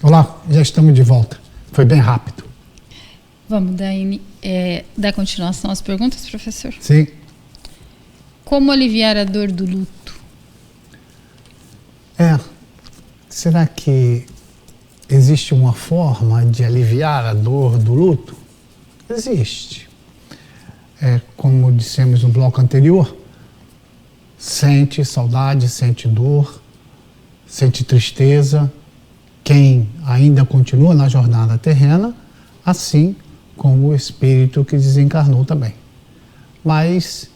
Olá, já estamos de volta. Foi bem rápido. Vamos dar continuação às perguntas, professor? Sim. Como aliviar a dor do luto? Será que existe uma forma de aliviar a dor do luto? Existe. Como dissemos no bloco anterior, sente saudade, sente dor, sente tristeza. Quem ainda continua na jornada terrena, assim como o espírito que desencarnou também. Mas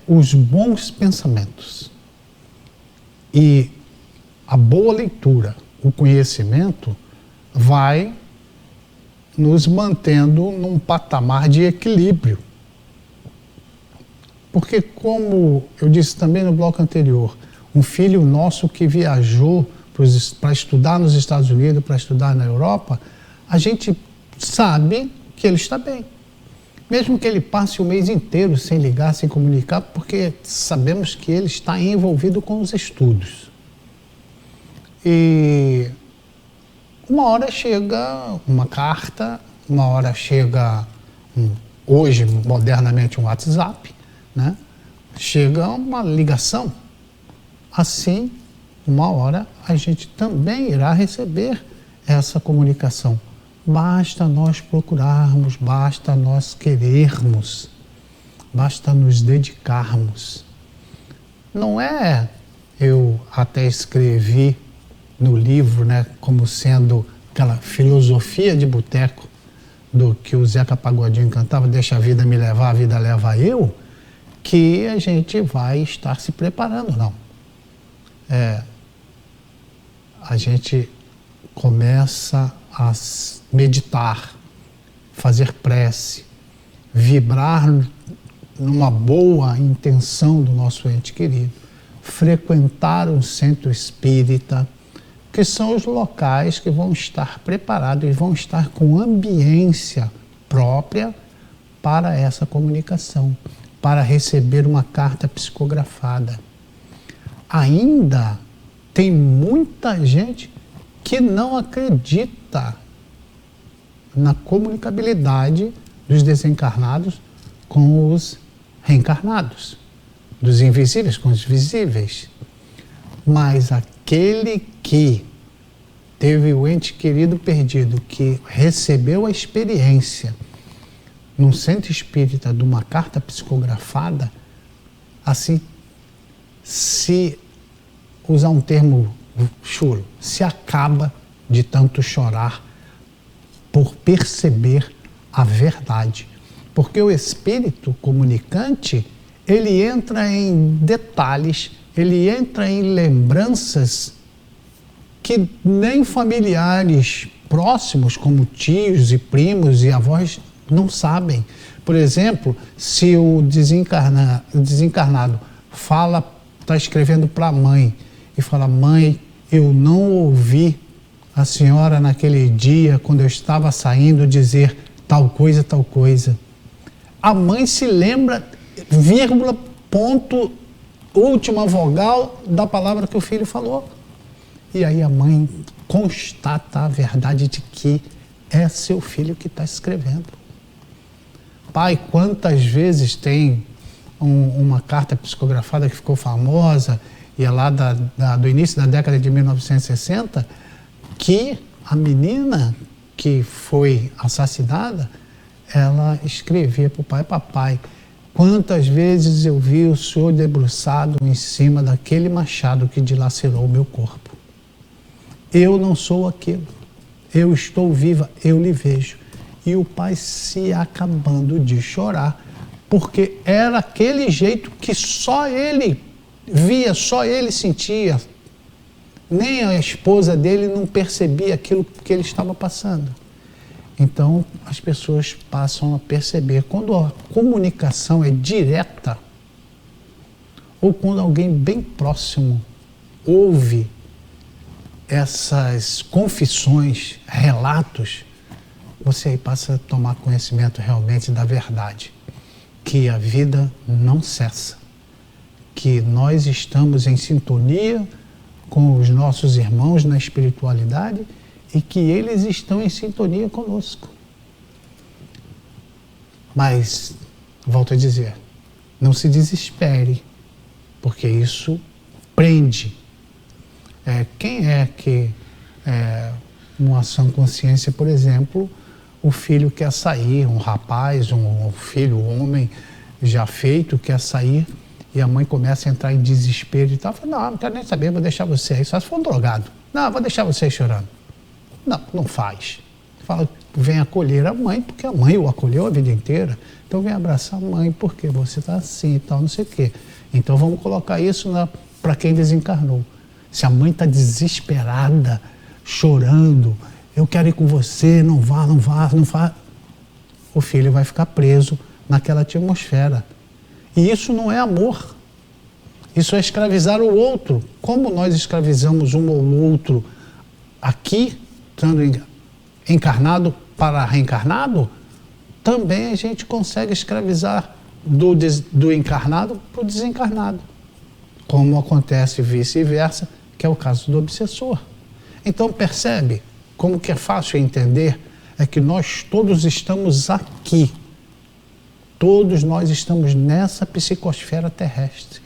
os bons pensamentos e a boa leitura, o conhecimento, vai nos mantendo num patamar de equilíbrio. Porque, como eu disse também no bloco anterior, um filho nosso que viajou para estudar nos Estados Unidos, para estudar na Europa, a gente sabe que ele está bem. Mesmo que ele passe o mês inteiro sem ligar, sem comunicar, porque sabemos que ele está envolvido com os estudos. E uma hora chega uma carta, uma hora chega, hoje, modernamente, um WhatsApp, né? Chega uma ligação. Assim, uma hora a gente também irá receber essa comunicação. Basta nós procurarmos, basta nós querermos, basta nos dedicarmos. Não é, eu até escrevi no livro, né, como sendo aquela filosofia de boteco do que o Zeca Pagodinho cantava, deixa a vida me levar, a vida leva eu, que a gente vai estar se preparando, não. A gente começa a meditar, fazer prece, vibrar numa boa intenção do nosso ente querido, frequentar um centro espírita, que são os locais que vão estar preparados e vão estar com ambiência própria para essa comunicação, para receber uma carta psicografada. Ainda tem muita gente que não acredita na comunicabilidade dos desencarnados com os reencarnados, dos invisíveis com os visíveis. Mas aquele que teve o ente querido perdido, que recebeu a experiência num centro espírita de uma carta psicografada, assim, se usar um termo chulo, se acaba de tanto chorar por perceber a verdade. Porque o espírito comunicante, ele entra em detalhes, ele entra em lembranças que nem familiares próximos, como tios e primos e avós, não sabem. Por exemplo, se o desencarnado está escrevendo para a mãe e fala: mãe, eu não ouvi a senhora naquele dia, quando eu estava saindo, dizer tal coisa, tal coisa. A mãe se lembra, vírgula, ponto, última vogal da palavra que o filho falou. E aí a mãe constata a verdade de que é seu filho que está escrevendo. Pai, quantas vezes tem uma carta psicografada que ficou famosa, e é lá do início da década de 1960, que a menina que foi assassinada, ela escrevia para o pai: papai, quantas vezes eu vi o senhor debruçado em cima daquele machado que dilacerou o meu corpo. Eu não sou aquilo, eu estou viva, eu lhe vejo. E o pai se acabando de chorar, porque era aquele jeito que só ele via, só ele sentia. Nem a esposa dele não percebia aquilo que ele estava passando. Então, as pessoas passam a perceber. Quando a comunicação é direta, ou quando alguém bem próximo ouve essas confissões, relatos, você aí passa a tomar conhecimento realmente da verdade. Que a vida não cessa. Que nós estamos em sintonia com os nossos irmãos na espiritualidade e que eles estão em sintonia conosco. Mas, volto a dizer, não se desespere, porque isso prende. Quem é que, numa ação consciência, por exemplo, o filho quer sair, um rapaz, um filho, um homem já feito, quer sair, e a mãe começa a entrar em desespero e tal, fala, não quero nem saber, vou deixar você aí, só se for um drogado. Não, vou deixar você aí chorando. Não, não faz. Fala, vem acolher a mãe, porque a mãe o acolheu a vida inteira. Então vem abraçar a mãe, porque você está assim e tal, não sei o quê. Então vamos colocar isso para quem desencarnou. Se a mãe está desesperada, chorando, eu quero ir com você, não vá, o filho vai ficar preso naquela atmosfera. E isso não é amor. Isso é escravizar o outro. Como nós escravizamos um ou outro aqui, estando encarnado para reencarnado, também a gente consegue escravizar do encarnado para o desencarnado. Como acontece vice-versa, que é o caso do obsessor. Então percebe como que é fácil entender, é que nós todos estamos aqui. Todos nós estamos nessa psicosfera terrestre,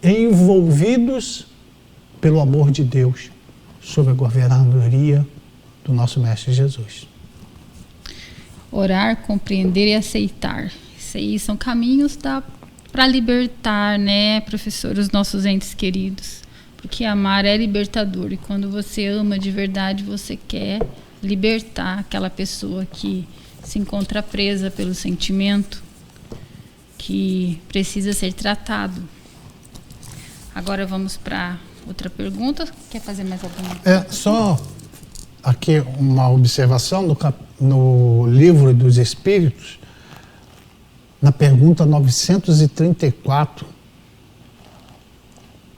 envolvidos pelo amor de Deus, sob a governadoria do nosso Mestre Jesus. Orar, compreender e aceitar. Isso aí são caminhos para libertar, né, professor, os nossos entes queridos. Porque amar é libertador. E quando você ama de verdade, você quer libertar aquela pessoa que se encontra presa pelo sentimento, que precisa ser tratado. Agora vamos para outra pergunta. Quer fazer mais alguma? Só aqui uma observação no Livro dos Espíritos, na pergunta 934,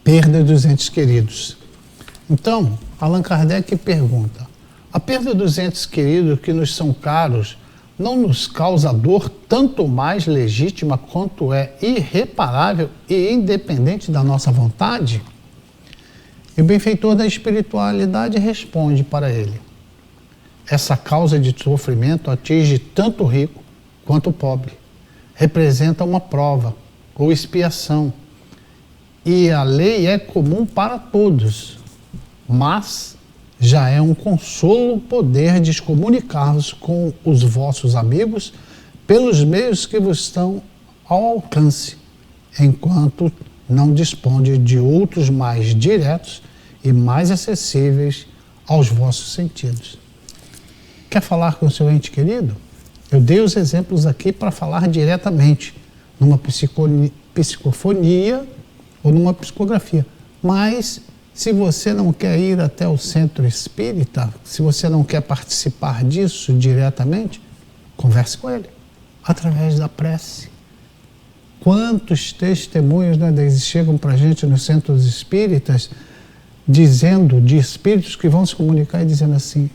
perda dos entes queridos. Então, Allan Kardec pergunta, a perda dos entes queridos que nos são caros não nos causa dor tanto mais legítima quanto é irreparável e independente da nossa vontade? E o benfeitor da espiritualidade responde para ele, essa causa de sofrimento atinge tanto o rico quanto o pobre. Representa uma prova ou expiação. E a lei é comum para todos, mas já é um consolo poder descomunicar-vos com os vossos amigos pelos meios que vos estão ao alcance, enquanto não disponde de outros mais diretos e mais acessíveis aos vossos sentidos. Quer falar com o seu ente querido? Eu dei os exemplos aqui para falar diretamente, numa psicofonia ou numa psicografia. Mas, se você não quer ir até o centro espírita, se você não quer participar disso diretamente, converse com ele, através da prece. Quantos testemunhos, né, chegam para a gente nos centros espíritas, dizendo, de espíritos que vão se comunicar e dizendo assim,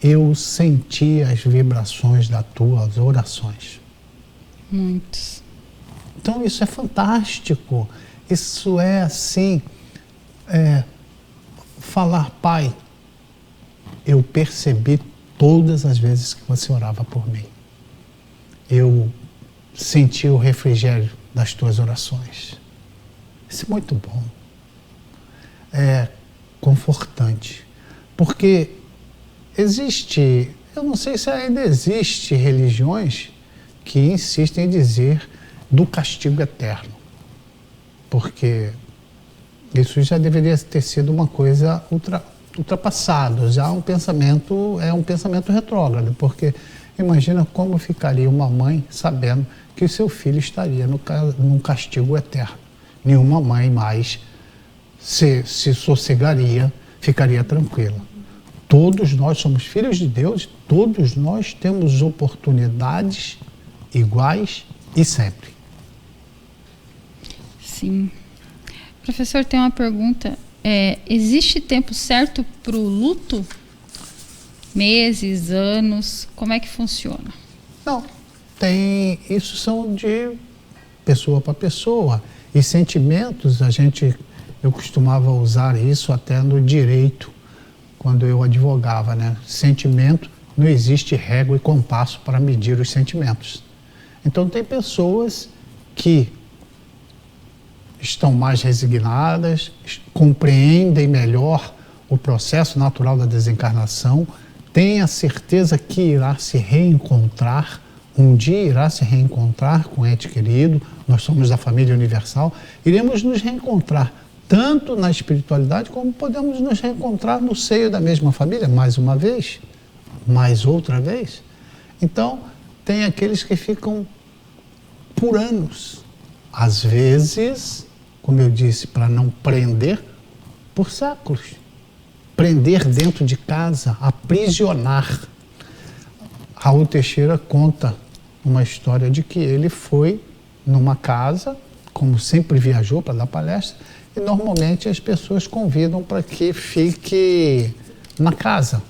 eu senti as vibrações das tuas orações. Muitos. Então isso é fantástico. Isso é assim, falar, Pai, eu percebi todas as vezes que você orava por mim. Eu senti o refrigério das tuas orações. Isso é muito bom. É confortante. Porque existe, eu não sei se ainda existe religiões que insistem em dizer do castigo eterno. Porque isso já deveria ter sido uma coisa ultrapassada, já um pensamento retrógrado, porque imagina como ficaria uma mãe sabendo que o seu filho estaria num castigo eterno. Nenhuma mãe mais se sossegaria, ficaria tranquila. Todos nós somos filhos de Deus, todos nós temos oportunidades iguais e sempre. Sim. Professor, tem uma pergunta. Existe tempo certo para o luto? Meses, anos? Como é que funciona? Não, isso são de pessoa para pessoa. E sentimentos, eu costumava usar isso até no direito, quando eu advogava, né? Sentimento, não existe régua e compasso para medir os sentimentos. Então tem pessoas que estão mais resignadas, compreendem melhor o processo natural da desencarnação, têm a certeza que irá se reencontrar, um dia irá se reencontrar com o ente querido, nós somos da família universal, iremos nos reencontrar tanto na espiritualidade como podemos nos reencontrar no seio da mesma família, mais uma vez, mais outra vez. Então, tem aqueles que ficam por anos, às vezes, como eu disse, para não prender, por séculos. Prender dentro de casa, aprisionar. Raul Teixeira conta uma história de que ele foi numa casa, como sempre viajou para dar palestra, e normalmente as pessoas convidam para que fique na casa,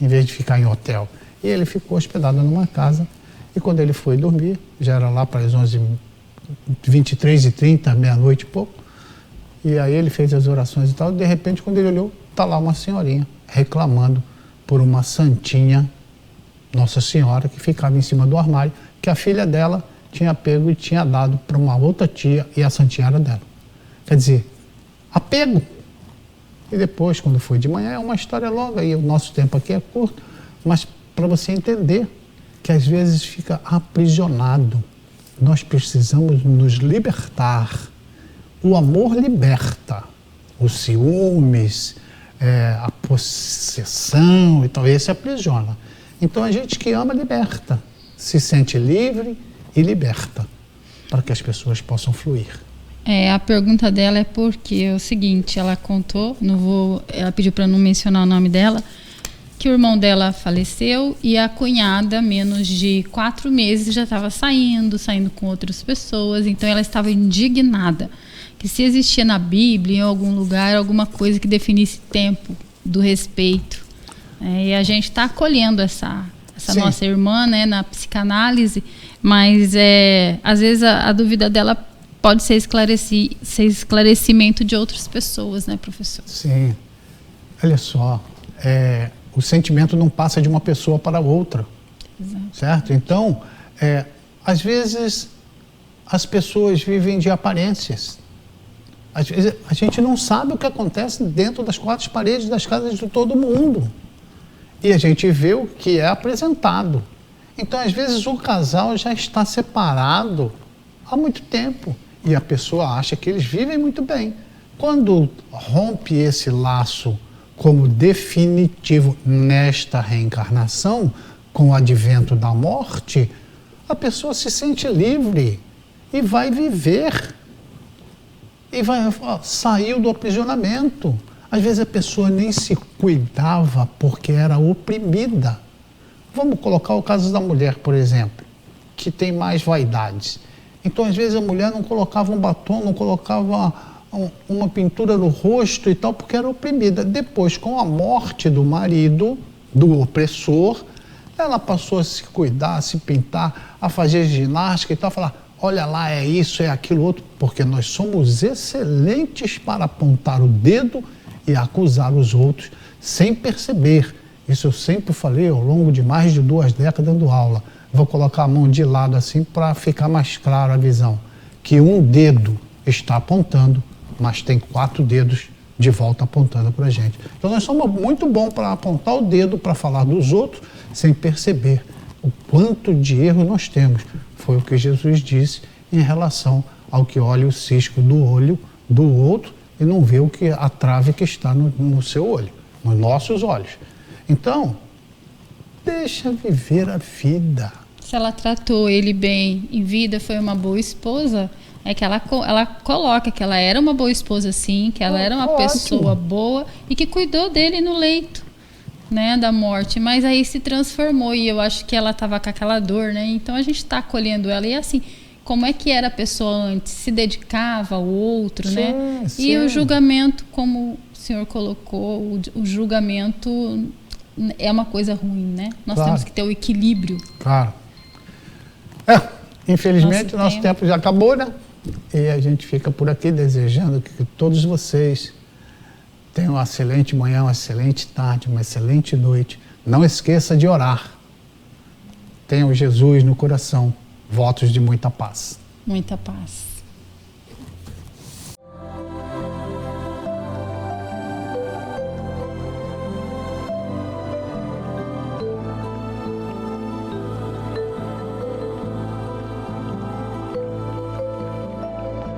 em vez de ficar em hotel. E ele ficou hospedado numa casa, e quando ele foi dormir, já era lá para as 23h30, meia-noite e pouco, e aí ele fez as orações e tal, e de repente, quando ele olhou, está lá uma senhorinha reclamando por uma santinha, Nossa Senhora, que ficava em cima do armário, que a filha dela tinha pego e tinha dado para uma outra tia, e a santinha era dela. Quer dizer, apego. E depois, quando foi de manhã, é uma história longa, e o nosso tempo aqui é curto, mas para você entender que às vezes fica aprisionado. Nós precisamos nos libertar. O amor liberta. Os ciúmes, a possessão e tal, esse aprisiona. Então a gente que ama liberta, se sente livre e liberta, para que as pessoas possam fluir. A pergunta dela é porque é o seguinte, ela contou, ela pediu para não mencionar o nome dela, que o irmão dela faleceu e a cunhada, menos de 4 meses, já estava saindo com outras pessoas, então ela estava indignada, que se existia na Bíblia, em algum lugar, alguma coisa que definisse tempo do respeito. E a gente está acolhendo essa nossa irmã, né, na psicanálise, mas às vezes a dúvida dela pode ser esclarecimento de outras pessoas, né, professor? Sim. Olha só, o sentimento não passa de uma pessoa para outra. Exato. Certo? Então, às vezes, as pessoas vivem de aparências. Às vezes, a gente não sabe o que acontece dentro das 4 paredes das casas de todo mundo. E a gente vê o que é apresentado. Então, às vezes, o casal já está separado há muito tempo. E a pessoa acha que eles vivem muito bem. Quando rompe esse laço como definitivo nesta reencarnação, com o advento da morte, a pessoa se sente livre e vai viver. E saiu do aprisionamento. Às vezes a pessoa nem se cuidava porque era oprimida. Vamos colocar o caso da mulher, por exemplo, que tem mais vaidades. Então, às vezes, a mulher não colocava um batom, não colocava uma pintura no rosto e tal, porque era oprimida. Depois, com a morte do marido, do opressor, ela passou a se cuidar, a se pintar, a fazer ginástica e tal, falar, olha lá, é isso, é aquilo outro, porque nós somos excelentes para apontar o dedo e acusar os outros sem perceber. Isso eu sempre falei ao longo de mais de 2 décadas dando aula. Vou colocar a mão de lado assim para ficar mais claro a visão. Que um dedo está apontando, mas tem 4 dedos de volta apontando para a gente. Então nós somos muito bons para apontar o dedo para falar dos outros sem perceber o quanto de erro nós temos. Foi o que Jesus disse em relação ao que olha o cisco do olho do outro e não vê a trave que está no seu olho, nos nossos olhos. Então, deixa viver a vida. Se ela tratou ele bem em vida, foi uma boa esposa, é que ela coloca que ela era uma boa esposa, sim, que ela era uma pessoa boa e que cuidou dele no leito, né, da morte, mas aí se transformou e eu acho que ela estava com aquela dor, né, então a gente está acolhendo ela e assim, como é que era a pessoa antes? Se dedicava ao outro, sim, né? Sim. E o julgamento, como o senhor colocou, o julgamento é uma coisa ruim, né? Nós temos que ter o equilíbrio. Claro. Infelizmente, nosso tempo já acabou, né? E a gente fica por aqui desejando que todos vocês Tenha uma excelente manhã, uma excelente tarde, uma excelente noite. Não esqueça de orar. Tenha o Jesus no coração. Votos de muita paz. Muita paz.